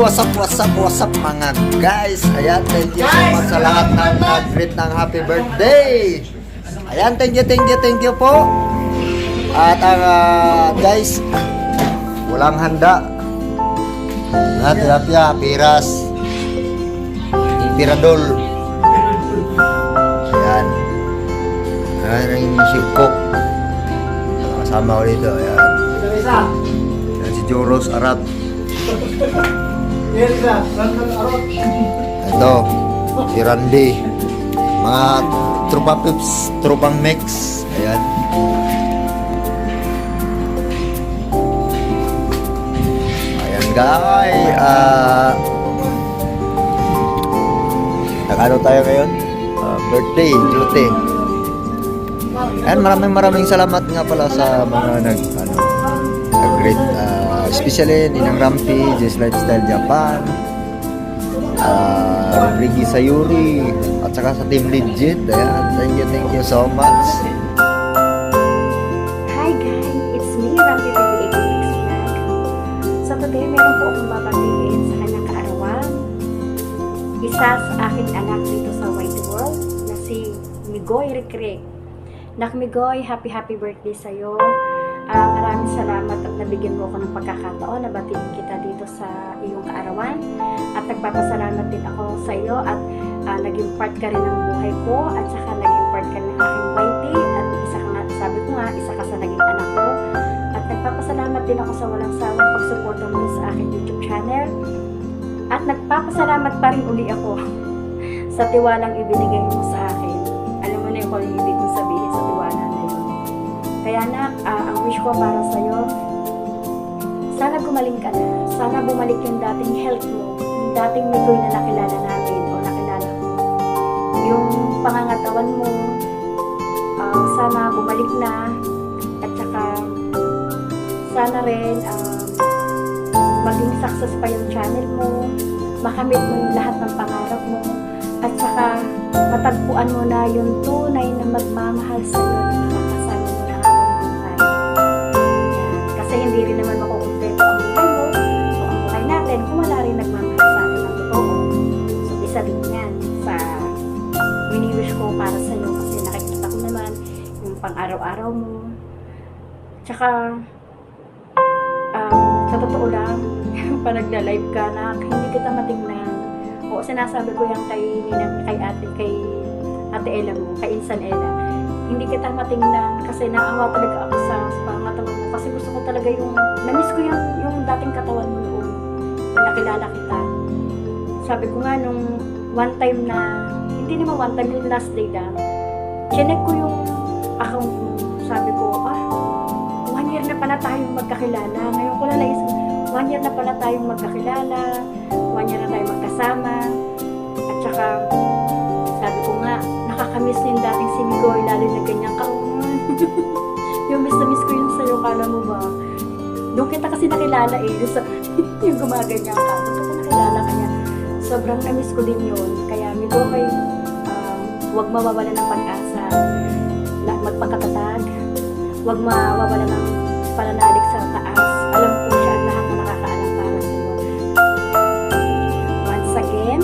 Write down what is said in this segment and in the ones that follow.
What's up mga guys. Ayan, thank you so much sa lahat ng nag-greet ng happy birthday. Ayan, thank you po. At guys, walang handa. Tilapia, piras, piradol. Ayan. Ayan yung sipok. Kasama ko dito. Ayan. Ayan si Joros Arat. Ito, si Randy. Mga tropa pips, tropang mix. Ayan. Ayan guys. Nag-ano tayo ngayon? Birthday, duty. Ayan, maraming salamat nga pala sa mga nag-greet. Especially Ninang Rampi, Jess Lifestyle Japan, Ricky Sayuri, at saka sa Team Legit. Ayan, thank you so much. Hi guys, it's me, Rampi TV 86 Vlog. So today, meron po akong babatiin sa kanyang kaarawan. Isa sa aking anak dito sa Wide World na si Migoy Recre. Nak Migoy, happy birthday sa'yo. Maraming salamat at nabigyan mo ako ng pagkakataon na batiin kita dito sa iyong kaarawan. At nagpapasalamat din ako sa iyo at naging part ka rin ng buhay ko at saka naging part ka ng aking YT at isa ka nga, sabi ko nga, isa ka sa naging anak ko. At nagpapasalamat din ako sa walang sawang pagsuporta mo sa aking YouTube channel. At nagpapasalamat pa rin uli ako sa tiwalang ibinigay mo sa akin. Alam mo na yung kung ibig kong sabihin sa tiwala na yun. Kaya nak, ang wish ko para sa'yo, sana gumaling ka na. Sana bumalik yung dating health mo, yung dating Migoy na nakilala namin o nakilala mo. Yung pangangatawan mo, sana bumalik na. At saka, sana rin maging success pa yung channel mo, makamit mo yung lahat ng pangarap mo, at saka matagpuan mo na yung tunay na magmamahal sa'yo na makakasama mo na habang buhay. Kasi hindi rin naman makukumpleto ang buhay mo o ang buhay natin kung wala rin nagmamahal sa atin ng totoo. So isa din yan sa wini-wish ko para sa'yo kasi nakikita ko naman yung pang-araw-araw mo. Tsaka sa totoo lang, pag nagla-live ka na hindi kita matingnan. O sinasabi ko yan kay ate Ella mo, kay Insan Ella. Hindi kita matingnan kasi naawa talaga ako sa pangatawan mo. Kasi gusto ko talaga na-miss ko yung dating katawan mo noon. Na nakilala kita. Sabi ko nga nung one time na, hindi naman one time, yung last day lang, chinek ko yung account mo. Sabi ko, 1 year na pala tayong magkakilala. Ngayon ko lang naisip, 1 year na pala tayong magkakilala, 1 year na tayong magkasama. At saka, sabi ko nga, nakakamiss yung dating si Migoy, lalo na ganyang kauman. Yung miss na miss ko yun sa'yo, kala mo ba? Doon kita kasi nakilala yung gumaganyan ka. Doon kita nakilala kanya. Sobrang na-miss ko din yun. Kaya Migoy, huwag mawawala ng pag-asa. Magpakatatag. Huwag mawawala ng pananalig sa taas. Alam ko siya ang lahat na nakakaalam para sa iyo. Once again,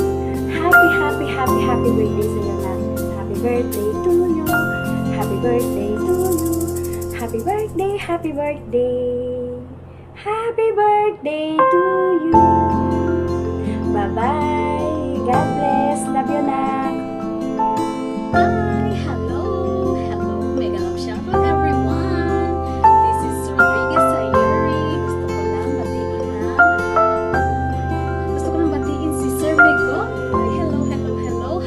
happy birthday sa iyo na. Happy birthday to you. Happy birthday to you. Happy birthday. Happy birthday to you. Bye-bye. God bless. Love you, Nak. Hi! Hello! Mega love shoutout everyone! This is Rodriguez Sayuri. Gusto ko lang batiin si Sir Migoy. Hello!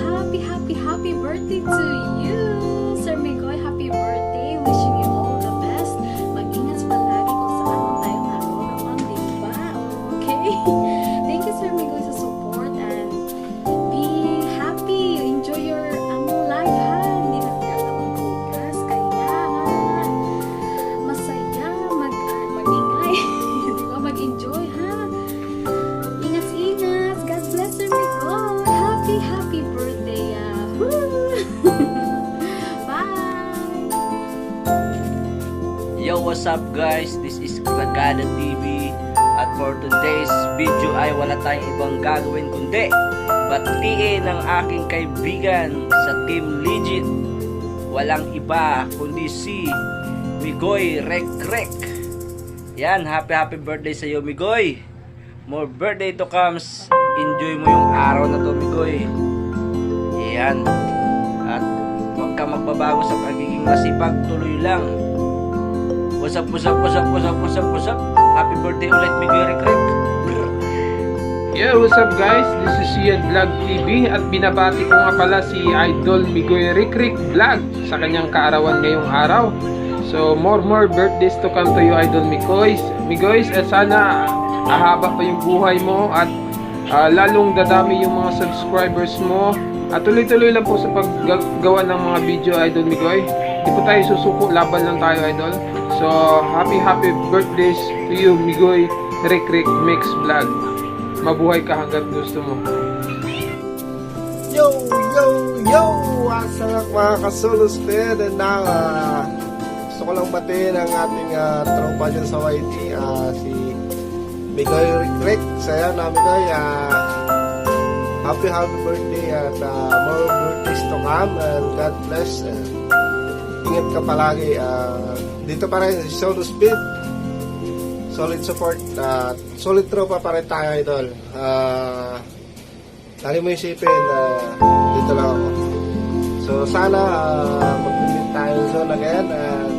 Happy birthday to you! Sir Migoy, happy birthday! Wishing you all the best. Mag-ingat palagi kung saan man tayo naroon, diba? Okay? Thank you, Sir Migoy, sa support and be happy. Enjoy your life, ha? Hindi na kaya ang focus. Kaya masaya, mag-ingay. Diba? Mag-enjoy, ha? Ingat. God bless you, Migoy. Happy birthday. Woo! Bye! Yo, what's up guys? This is Kagada TV. At for today's video ay wala tayong ibang gagawin kundi batiin ang aking kaibigan sa Team Legit. Walang iba kundi si Migoy Rekrek. Yan, happy birthday sa iyo, Migoy. More birthday to comes. Enjoy mo yung araw na to, Migoy. Yan. At huwag ka magbabago sa pagiging masipag, tuloy lang. What's up? Happy birthday ulit, Migoy Rekrek. Yeah, what's up guys? This is Ian Vlog TV at binabati ko nga pala si Idol Migoy Rekrek Vlog sa kanyang kaarawan ngayong araw. So more birthdays to come to you, Idol Migoy. At sana ahaba pa yung buhay mo at lalong dadami yung mga subscribers mo. At tuloy-tuloy lang po sa paggawa ng mga video, Idol Migoy. Hindi po tayo susuko, laban lang tayo, Idol. So happy birthdays to you, Migoy Rekrek Mix Vlog. Mabuhay ka hanggat gusto mo. Yo! What's up mga ka-Solusted? And now, gusto ko lang batiin ang ating tropa dyan sa YT, si Migoy Rekrek. Saya na Migoy, happy birthday at more birthdays to come and God bless. Ingat ka palagi. Dito pa rin si Solo Speed. Solid support, solid tropa pa rin tayo, Idol. Lagi mo isipin, dito lang ako. So sana mag-meet tayo soon again at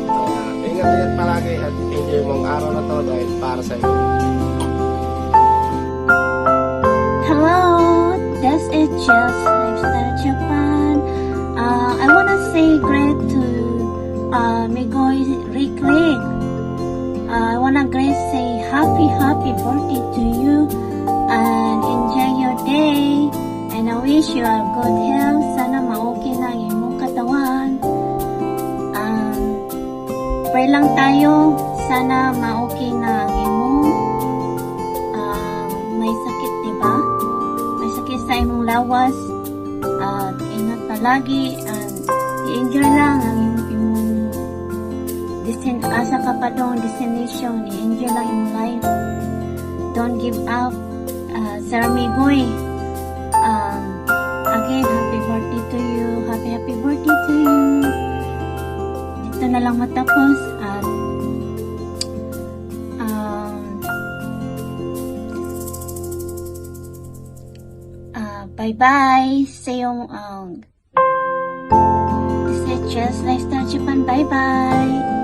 ingat palagi at enjoy mong araw na to dahil para sa iyo. Hello, this is Just Lifestyle Japan. I wanna say great to Migoy Rekrek. I wanna great say happy birthday to you and enjoy your day. And I wish you a good health. Sana ma-okay na ang imong katawan. Pray lang tayo. Sana ma-okay na ang imong may sakit, diba? May sakit sa imong lawas. At ingat palagi and i-enjoy lang ang asa ka pa doon, destination, i-enjoy lang yung life. Don't give up. Sir Migoy, again, happy birthday to you. Happy birthday to you. Dito na lang matapos at bye-bye. See you. This is Just Lifestyle Japan. Bye-bye.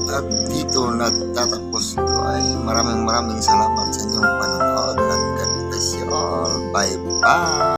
At dito nagtatapos ito ay maraming salamat sa inyong panonood and God bless you all. Bye bye.